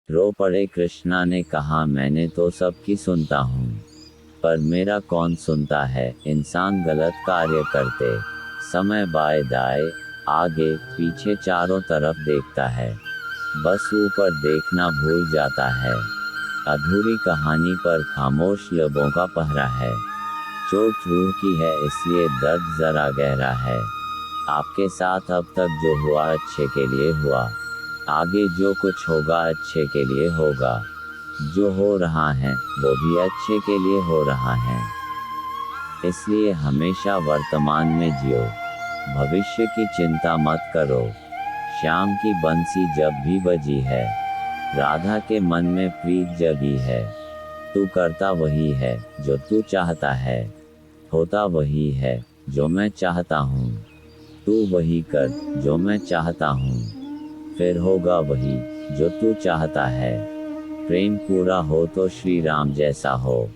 रो पड़े। कृष्णा ने कहा, मैंने तो सबकी सुनता हूँ, पर मेरा कौन सुनता है। इंसान गलत कार्य करते समय बाएं दाएं, आगे पीछे चारों तरफ देखता है, बस ऊपर देखना भूल जाता है। अधूरी कहानी पर खामोश लबों का पहरा है। चोट रूह की है, इसलिए दर्द जरा गहरा है। आपके साथ अब तक जो हुआ अच्छे के लिए हुआ, आगे जो कुछ होगा अच्छे के लिए होगा। जो हो रहा है वो भी अच्छे के लिए हो रहा है। इसलिए हमेशा वर्तमान में जियो, भविष्य की चिंता मत करो। शाम की बंसी जब भी बजी है, राधा के मन में प्रीत जगी है। तू करता वही है जो तू चाहता है, होता वही है जो मैं चाहता हूँ। तू वही कर जो मैं चाहता हूँ, फिर होगा वही जो तू चाहता है। प्रेम पूरा हो तो श्री राम जैसा हो,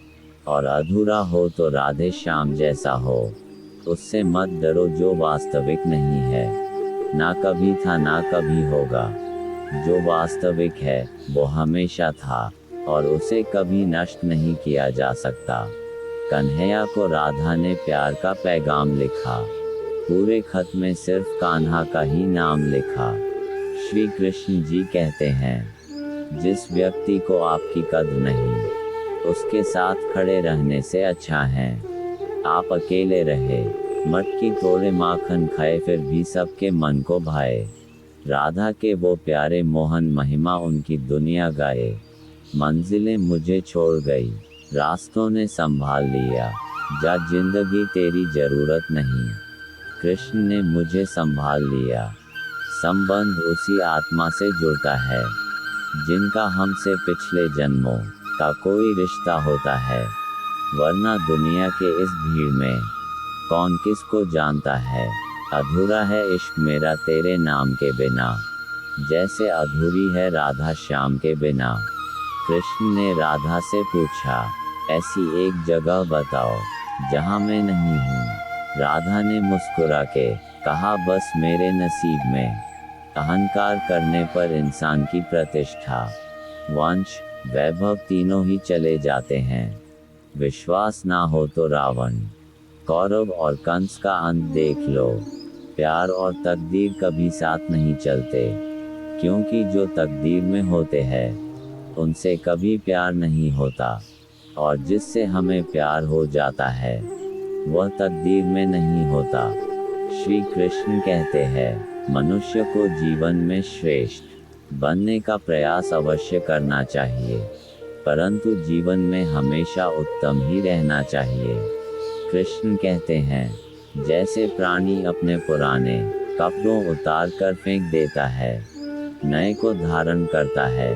और अधूरा हो तो राधे श्याम जैसा हो। उससे मत डरो जो वास्तविक नहीं है, ना कभी था ना कभी होगा। जो वास्तविक है वो हमेशा था, और उसे कभी नष्ट नहीं किया जा सकता। कन्हैया को राधा ने प्यार का पैगाम लिखा, पूरे खत में सिर्फ कान्हा का ही नाम लिखा। श्री कृष्ण जी कहते हैं, जिस व्यक्ति को आपकी कद्र नहीं, उसके साथ खड़े रहने से अच्छा है आप अकेले रहे। मटकी तोड़े माखन खाए फिर भी सबके मन को भाए। राधा के वो प्यारे मोहन महिमा उनकी दुनिया गाए। मंजिलें मुझे छोड़ गई, रास्तों ने संभाल लिया, जा जिंदगी तेरी जरूरत नहीं। कृष्ण ने मुझे संभाल लिया। संबंध उसी आत्मा से जुड़ता है, जिनका हमसे पिछले जन्मों का कोई रिश्ता होता है। वरना दुनिया के इस भीड़ में कौन किसको जानता है। अधूरा है इश्क मेरा तेरे नाम के बिना, जैसे अधूरी है राधा श्याम के बिना। कृष्ण ने राधा से पूछा, ऐसी एक जगह बताओ जहाँ मैं नहीं हूँ। राधा ने मुस्कुरा के कहा, बस मेरे नसीब में। अहंकार करने पर इंसान की प्रतिष्ठा, वंश, वैभव तीनों ही चले जाते हैं। विश्वास ना हो तो रावण, कौरव और कंस का अंत देख लो। प्यार और तकदीर कभी साथ नहीं चलते, क्योंकि जो तकदीर में होते हैं उनसे कभी प्यार नहीं होता, और जिससे हमें प्यार हो जाता है वह तकदीर में नहीं होता। श्री कृष्ण कहते हैं, मनुष्य को जीवन में श्रेष्ठ बनने का प्रयास अवश्य करना चाहिए, परंतु जीवन में हमेशा उत्तम ही रहना चाहिए। कृष्ण कहते हैं, जैसे प्राणी अपने पुराने कपड़ों उतार कर फेंक देता है, नए को धारण करता है,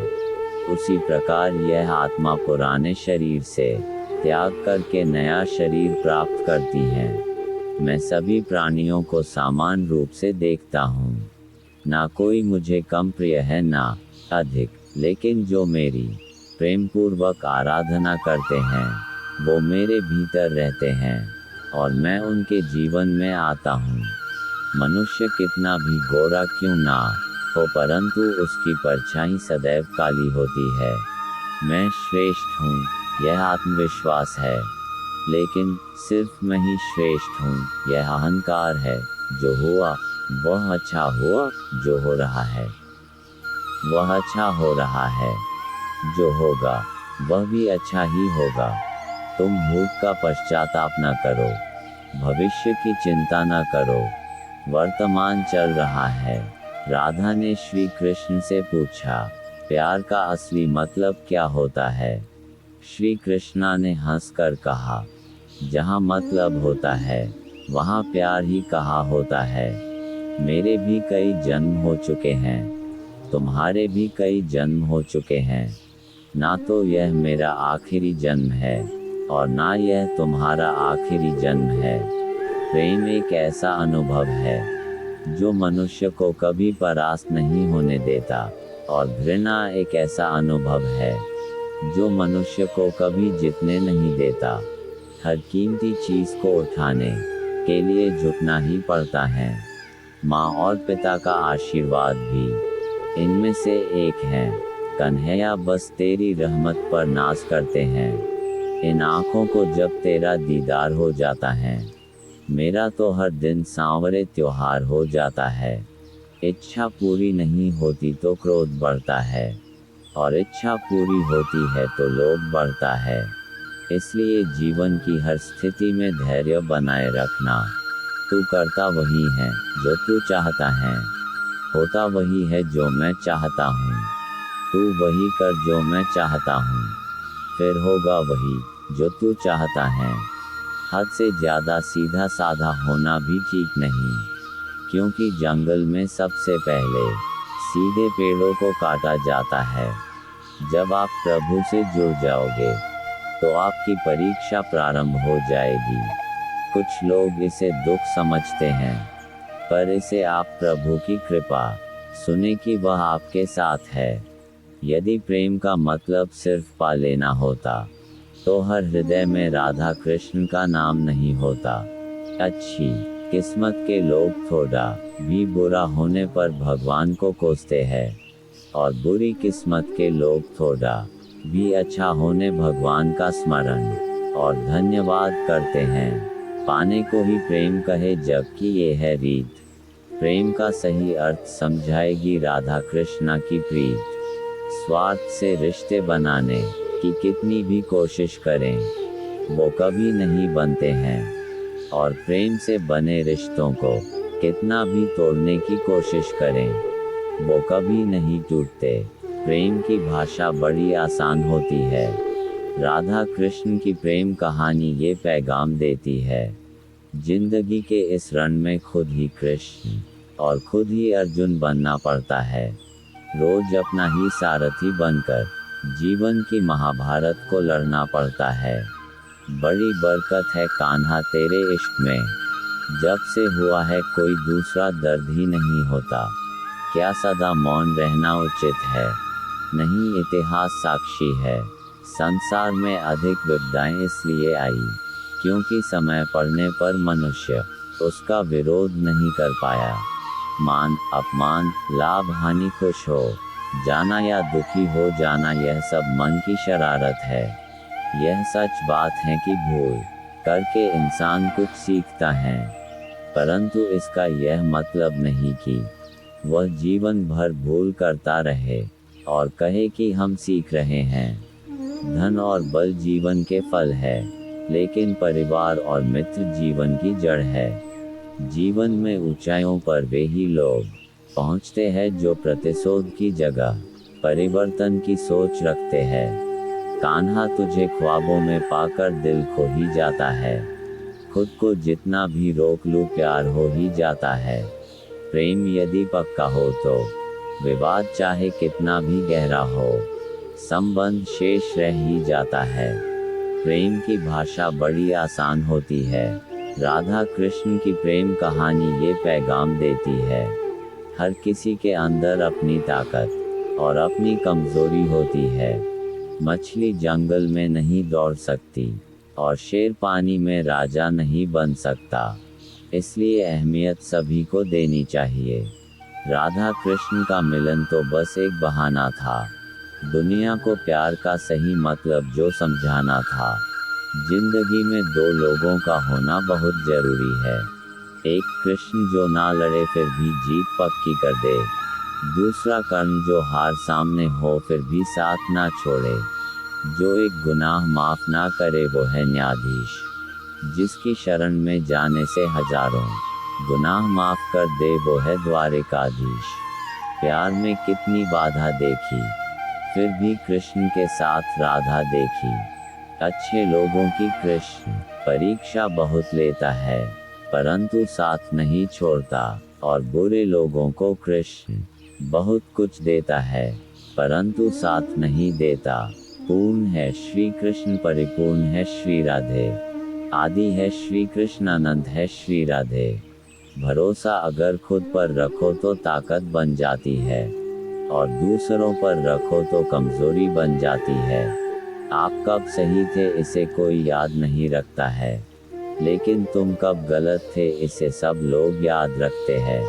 उसी प्रकार यह आत्मा पुराने शरीर से त्याग करके नया शरीर प्राप्त करती है। मैं सभी प्राणियों को समान रूप से देखता हूँ, ना कोई मुझे कम प्रिय है ना अधिक, लेकिन जो मेरी प्रेम पूर्वक आराधना करते हैं वो मेरे भीतर रहते हैं, और मैं उनके जीवन में आता हूँ। मनुष्य कितना भी गोरा क्यों ना हो, परंतु उसकी परछाई सदैव काली होती है। मैं श्रेष्ठ हूँ, यह आत्मविश्वास है, लेकिन सिर्फ मैं ही श्रेष्ठ हूँ, यह अहंकार है। जो हुआ वह अच्छा हुआ, जो हो रहा है वह अच्छा हो रहा है, जो होगा वह भी अच्छा ही होगा। तुम भूत का पश्चाताप न करो, भविष्य की चिंता न करो, वर्तमान चल रहा है। राधा ने श्री कृष्ण से पूछा, प्यार का असली मतलब क्या होता है। श्री कृष्णा ने हंसकर कहा, जहाँ मतलब होता है वहाँ प्यार ही कहा होता है। मेरे भी कई जन्म हो चुके हैं, तुम्हारे भी कई जन्म हो चुके हैं, ना तो यह मेरा आखिरी जन्म है और ना यह तुम्हारा आखिरी जन्म है। प्रेम एक ऐसा अनुभव है जो मनुष्य को कभी परास्त नहीं होने देता, और घृणा एक ऐसा अनुभव है जो मनुष्य को कभी जीतने नहीं देता। हर कीमती चीज को उठाने के लिए झुकना ही पड़ता है। माँ और पिता का आशीर्वाद भी इनमें से एक है। कन्हैया बस तेरी रहमत पर नाज करते हैं। इन आँखों को जब तेरा दीदार हो जाता है, मेरा तो हर दिन सांवरे त्योहार हो जाता है। इच्छा पूरी नहीं होती तो क्रोध बढ़ता है, और इच्छा पूरी होती है तो लोभ बढ़ता है। इसलिए जीवन की हर स्थिति में धैर्य बनाए रखना। तू करता वही है जो तू चाहता है, होता वही है जो मैं चाहता हूँ। तू वही कर जो मैं चाहता हूँ, फिर होगा वही जो तू चाहता है। हद से ज़्यादा सीधा साधा होना भी ठीक नहीं, क्योंकि जंगल में सबसे पहले सीधे पेड़ों को काटा जाता है। जब आप प्रभु से जुड़ जाओगे तो आपकी परीक्षा प्रारंभ हो जाएगी। कुछ लोग इसे दुख समझते हैं, पर इसे आप प्रभु की कृपा सुने कि वह आपके साथ है। यदि प्रेम का मतलब सिर्फ पा लेना होता, तो हर हृदय में राधा कृष्ण का नाम नहीं होता। अच्छी किस्मत के लोग थोड़ा भी बुरा होने पर भगवान को कोसते हैं, और बुरी किस्मत के लोग थोड़ा भी अच्छा होने भगवान का स्मरण और धन्यवाद करते हैं। पाने को ही प्रेम कहे जबकि ये है रीत। प्रेम का सही अर्थ समझाएगी राधा कृष्णा की प्रीत। स्वार्थ से रिश्ते बनाने की कितनी भी कोशिश करें, वो कभी नहीं बनते हैं। और प्रेम से बने रिश्तों को कितना भी तोड़ने की कोशिश करें, वो कभी नहीं टूटते। प्रेम की भाषा बड़ी आसान होती है। राधा कृष्ण की प्रेम कहानी ये पैगाम देती है, जिंदगी के इस रण में खुद ही कृष्ण और खुद ही अर्जुन बनना पड़ता है। रोज अपना ही सारथी बनकर जीवन की महाभारत को लड़ना पड़ता है। बड़ी बरकत है कान्हा तेरे इश्क में, जब से हुआ है कोई दूसरा दर्द ही नहीं होता। क्या सदा मौन रहना उचित है? नहीं, इतिहास साक्षी है। संसार में अधिक विपदाएं इसलिए आई क्योंकि समय पड़ने पर मनुष्य उसका विरोध नहीं कर पाया। मान अपमान, लाभ हानि, खुश हो जाना या दुखी हो जाना, यह सब मन की शरारत है। यह सच बात है कि भूल करके इंसान कुछ सीखता है, परंतु इसका यह मतलब नहीं कि वह जीवन भर भूल करता रहे और कहे कि हम सीख रहे हैं। धन और बल जीवन के फल है, लेकिन परिवार और मित्र जीवन की जड़ है। जीवन में ऊंचाइयों पर वे ही लोग पहुंचते हैं जो प्रतिशोध की जगह परिवर्तन की सोच रखते हैं। कान्हा तुझे ख्वाबों में पाकर दिल खो ही जाता है। खुद को जितना भी रोक लूं प्यार हो ही जाता है। प्रेम यदि पक्का हो तो विवाद चाहे कितना भी गहरा हो, संबंध शेष रह ही जाता है। प्रेम की भाषा बड़ी आसान होती है। राधा कृष्ण की प्रेम कहानी ये पैगाम देती है, हर किसी के अंदर अपनी ताकत और अपनी कमजोरी होती है। मछली जंगल में नहीं दौड़ सकती और शेर पानी में राजा नहीं बन सकता, इसलिए अहमियत सभी को देनी चाहिए। राधा कृष्ण का मिलन तो बस एक बहाना था, दुनिया को प्यार का सही मतलब जो समझाना था। जिंदगी में दो लोगों का होना बहुत जरूरी है। एक कृष्ण जो ना लड़े फिर भी जीत पक्की कर दे, दूसरा कर्ण जो हार सामने हो फिर भी साथ ना छोड़े। जो एक गुनाह माफ ना करे वो है न्यायाधीश, जिसकी शरण में जाने से हजारों गुनाह माफ कर दे वो है द्वारिकाधीश। प्यार में कितनी बाधा देखी, फिर भी कृष्ण के साथ राधा देखी। अच्छे लोगों की कृष्ण परीक्षा बहुत लेता है, परंतु साथ नहीं छोड़ता, और बुरे लोगों को कृष्ण बहुत कुछ देता है, परंतु साथ नहीं देता। पूर्ण है श्री कृष्ण, परिपूर्ण है श्री राधे। आदि है श्री कृष्ण, अनंत है श्री राधे। भरोसा अगर खुद पर रखो तो ताकत बन जाती है, और दूसरों पर रखो तो कमजोरी बन जाती है। आप कब सही थे इसे कोई याद नहीं रखता है, लेकिन तुम कब गलत थे इसे सब लोग याद रखते हैं।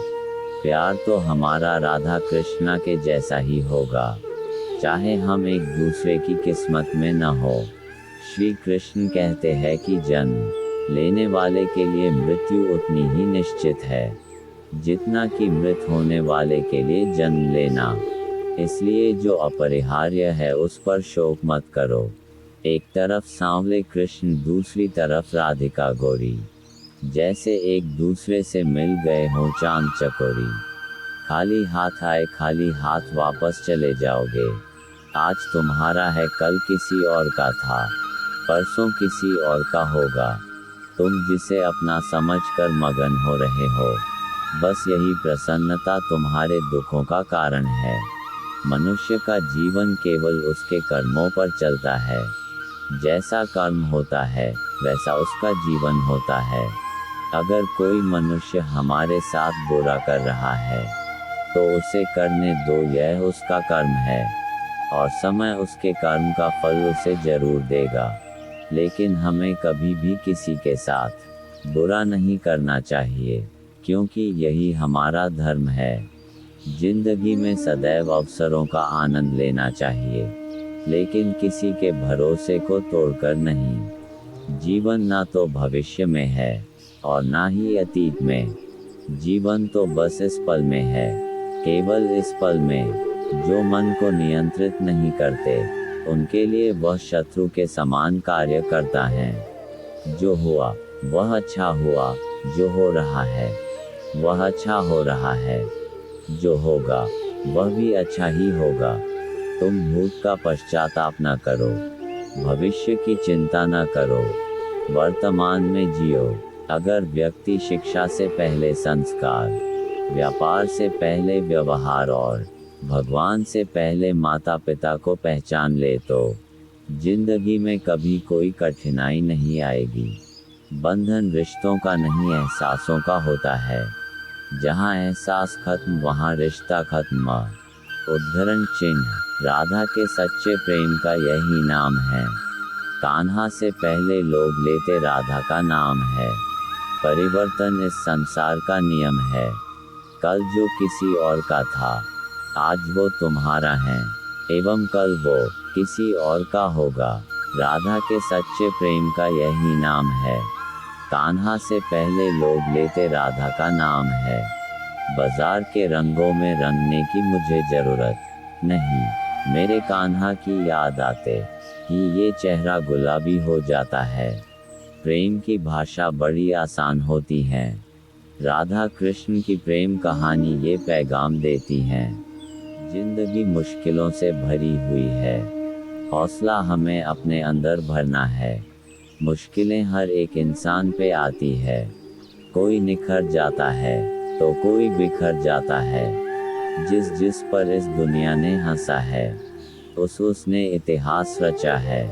प्यार तो हमारा राधा कृष्णा के जैसा ही होगा। चाहे हम एक दूसरे की किस्मत में न हो। श्री कृष्ण कहते हैं कि जन्म लेने वाले के लिए मृत्यु उतनी ही निश्चित है जितना कि मृत होने वाले के लिए जन्म लेना। इसलिए जो अपरिहार्य है उस पर शोक मत करो। एक तरफ सांवले कृष्ण, दूसरी तरफ राधिका गौरी, जैसे एक दूसरे से मिल गए हों चांद चकोरी। खाली हाथ आए खाली हाथ वापस चले जाओगे। आज तुम्हारा है कल किसी और का था, परसों किसी और का होगा। तुम जिसे अपना समझकर मगन हो रहे हो, बस यही प्रसन्नता तुम्हारे दुखों का कारण है। मनुष्य का जीवन केवल उसके कर्मों पर चलता है। जैसा कर्म होता है वैसा उसका जीवन होता है। अगर कोई मनुष्य हमारे साथ बुरा कर रहा है तो उसे करने दो, यह उसका कर्म है और समय उसके कर्म का फल उसे जरूर देगा। लेकिन हमें कभी भी किसी के साथ बुरा नहीं करना चाहिए, क्योंकि यही हमारा धर्म है। जिंदगी में सदैव अवसरों का आनंद लेना चाहिए, लेकिन किसी के भरोसे को तोड़कर नहीं। जीवन ना तो भविष्य में है और ना ही अतीत में। जीवन तो बस इस पल में है, केवल इस पल में। जो मन को नियंत्रित नहीं करते उनके लिए वह शत्रु के समान कार्य करता है। जो हुआ वह अच्छा हुआ, जो हो रहा है वह अच्छा हो रहा है, जो होगा वह भी अच्छा ही होगा। तुम भूत का पश्चाताप न करो, भविष्य की चिंता न करो, वर्तमान में जियो। अगर व्यक्ति शिक्षा से पहले संस्कार, व्यापार से पहले व्यवहार और भगवान से पहले माता पिता को पहचान ले तो जिंदगी में कभी कोई कठिनाई नहीं आएगी। बंधन रिश्तों का नहीं, एहसासों का होता है। जहाँ एहसास खत्म वहाँ रिश्ता खत्म। उद्धरण चिन्ह, राधा के सच्चे प्रेम का यही नाम है। कान्हा से पहले लोग लेते राधा का नाम है। परिवर्तन इस संसार का नियम है। कल जो किसी और का था आज वो तुम्हारा है, एवं कल वो किसी और का होगा। राधा के सच्चे प्रेम का यही नाम है। कान्हा से पहले लोग लेते राधा का नाम है। बाजार के रंगों में रंगने की मुझे जरूरत नहीं, मेरे कान्हा की याद आते ही ये चेहरा गुलाबी हो जाता है। प्रेम की भाषा बड़ी आसान होती है। राधा कृष्ण की प्रेम कहानी ये पैगाम देती है। जिंदगी मुश्किलों से भरी हुई है, हौसला हमें अपने अंदर भरना है। मुश्किलें हर एक इंसान पे आती है। कोई निखर जाता है तो कोई बिखर जाता है। जिस पर इस दुनिया ने हंसा है उसने इतिहास रचा है।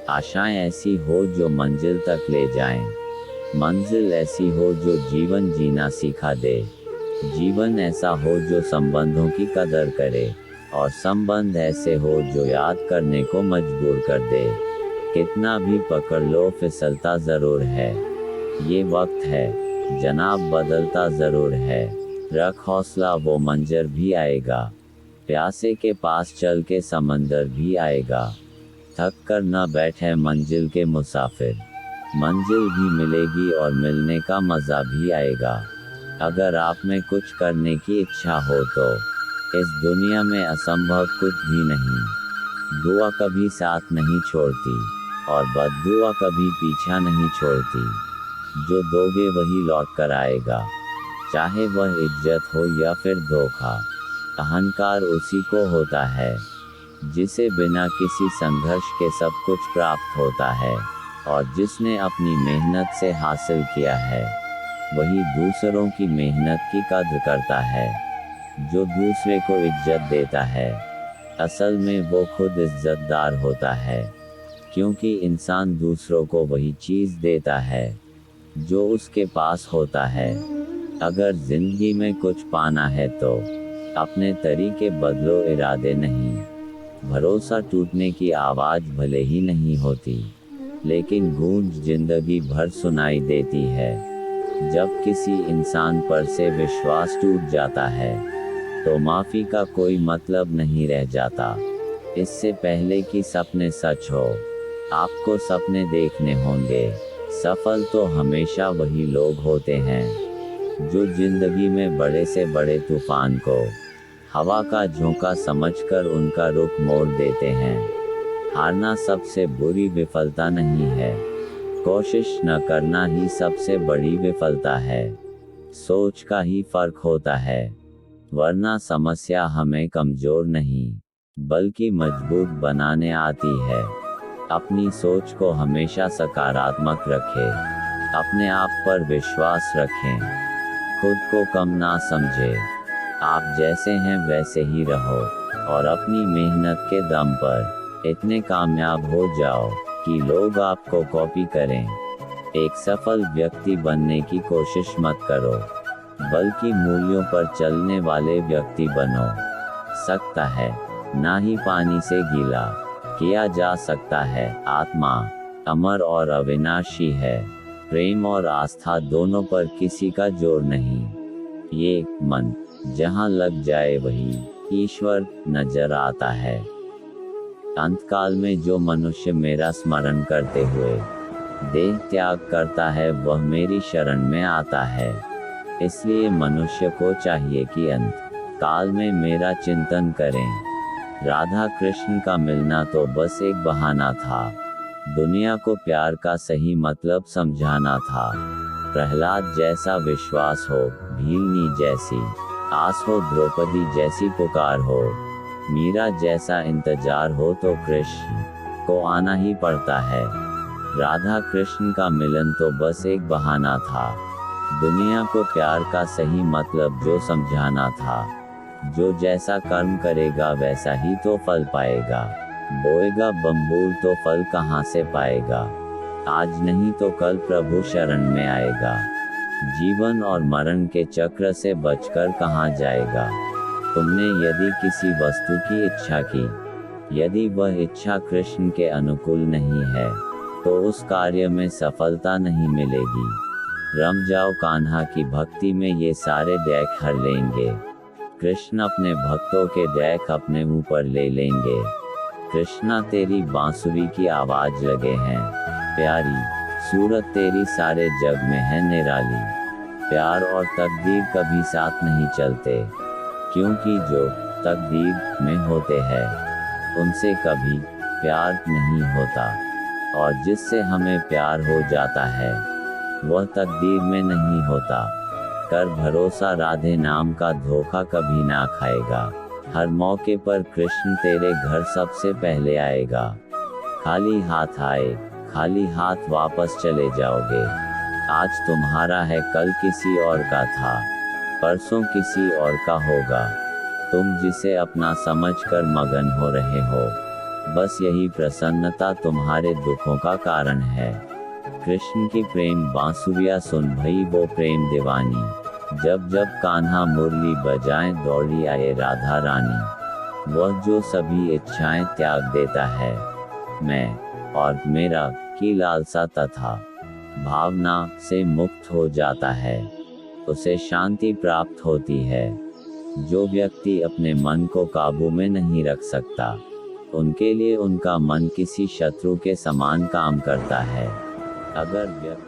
आशाएं ऐसी हो जो मंजिल तक ले जाएं, मंजिल ऐसी हो जो जीवन जीना सिखा दे। जीवन ऐसा हो जो संबंधों की कदर करे, और संबंध ऐसे हो जो याद करने को मजबूर कर दे। कितना भी पकड़ लो फिसलता जरूर है। ये वक्त है जनाब, बदलता जरूर है। रख हौसला, वो मंजर भी आएगा। प्यासे के पास चल के समंदर भी आएगा। थक कर न बैठे मंजिल के मुसाफिर, मंजिल भी मिलेगी और मिलने का मज़ा भी आएगा। अगर आप में कुछ करने की इच्छा हो तो इस दुनिया में असंभव कुछ भी नहीं। दुआ कभी साथ नहीं छोड़ती और बद्दुआ कभी पीछा नहीं छोड़ती। जो दोगे वही लौट कर आएगा, चाहे वह इज्जत हो या फिर धोखा। अहंकार उसी को होता है जिसे बिना किसी संघर्ष के सब कुछ प्राप्त होता है, और जिसने अपनी मेहनत से हासिल किया है वही दूसरों की मेहनत की कद्र करता है। जो दूसरे को इज्जत देता है असल में वो खुद इज्जतदार होता है, क्योंकि इंसान दूसरों को वही चीज़ देता है जो उसके पास होता है। अगर जिंदगी में कुछ पाना है तो अपने तरीके बदलो, इरादे नहीं। भरोसा टूटने की आवाज़ भले ही नहीं होती, लेकिन गूंज जिंदगी भर सुनाई देती है। जब किसी इंसान पर से विश्वास टूट जाता है तो माफ़ी का कोई मतलब नहीं रह जाता। इससे पहले कि सपने सच हो, आपको सपने देखने होंगे। सफल तो हमेशा वही लोग होते हैं जो जिंदगी में बड़े से बड़े तूफान को हवा का झोंका समझकर उनका रुख मोड़ देते हैं। हारना सबसे बुरी विफलता नहीं है, कोशिश न करना ही सबसे बड़ी विफलता है। सोच का ही फर्क होता है, वरना समस्या हमें कमजोर नहीं बल्कि मजबूत बनाने आती है। अपनी सोच को हमेशा सकारात्मक रखें, अपने आप पर विश्वास रखें, खुद को कम ना समझें। आप जैसे हैं वैसे ही रहो और अपनी मेहनत के दम पर इतने कामयाब हो जाओ कि लोग आपको कॉपी करें। एक सफल व्यक्ति बनने की कोशिश मत करो, बल्कि मूल्यों पर चलने वाले व्यक्ति बनो। सकता है ना ही पानी से गीला किया जा सकता है। आत्मा अमर और अविनाशी है, प्रेम और आस्था दोनों पर किसी का जोर नहीं। ये मन जहाँ लग जाए वही ईश्वर नजर आता है। अंतकाल में जो मनुष्य मेरा स्मरण करते हुए देह त्याग करता है वह मेरी शरण में आता है। इसलिए मनुष्य को चाहिए कि अंत काल में मेरा चिंतन करें। राधा कृष्ण का मिलना तो बस एक बहाना था, दुनिया को प्यार का सही मतलब समझाना था। प्रहलाद जैसा विश्वास हो, भीलनी जैसी आस हो, द्रौपदी जैसी पुकार हो, मीरा जैसा इंतजार हो तो कृष्ण को आना ही पड़ता है। राधा कृष्ण का मिलन तो बस एक बहाना था, दुनिया को प्यार का सही मतलब जो समझाना था। जो जैसा कर्म करेगा वैसा ही तो फल पाएगा, बोएगा बम्बूल तो फल कहाँ से पाएगा। आज नहीं तो कल प्रभु शरण में आएगा, जीवन और मरण के चक्र से बचकर कहाँ जाएगा। तुमने यदि किसी वस्तु की इच्छा की, यदि वह इच्छा कृष्ण के अनुकूल नहीं है तो उस कार्य में सफलता नहीं मिलेगी। रम जाओ कान्हा की भक्ति में, ये सारे दैख हर लेंगे। कृष्ण अपने भक्तों के दैख अपने मुंह पर ले लेंगे। कृष्णा तेरी बांसुरी की आवाज लगे हैं प्यारी, सूरत तेरी सारे जग में है निराली। प्यार और तकदीर कभी साथ नहीं चलते, क्योंकि जो तकदीर में होते हैं उनसे कभी प्यार नहीं होता, और जिससे हमें प्यार हो जाता है वह तकदीर में नहीं होता। कर भरोसा, राधे नाम का धोखा कभी ना खाएगा। हर मौके पर कृष्ण तेरे घर सबसे पहले आएगा। खाली हाथ आए, खाली हाथ वापस चले जाओगे। आज तुम्हारा है, कल किसी और का था, परसों किसी और का होगा। तुम जिसे अपना समझकर मगन हो रहे हो, बस यही प्रसन्नता तुम्हारे दुखों का कारण है। कृष्ण की प्रेम बांसुरिया सुन भई वो प्रेम दीवानी, जब जब कान्हा मुरली बजाएं दौड़ी आए राधा रानी। वह जो सभी इच्छाएं त्याग देता है, मैं और मेरा की लालसा तथा भावना से मुक्त हो जाता है, उसे शांति प्राप्त होती है। जो व्यक्ति अपने मन को काबू में नहीं रख सकता, उनके लिए उनका मन किसी शत्रु के समान काम करता है। अगर व्यक्ति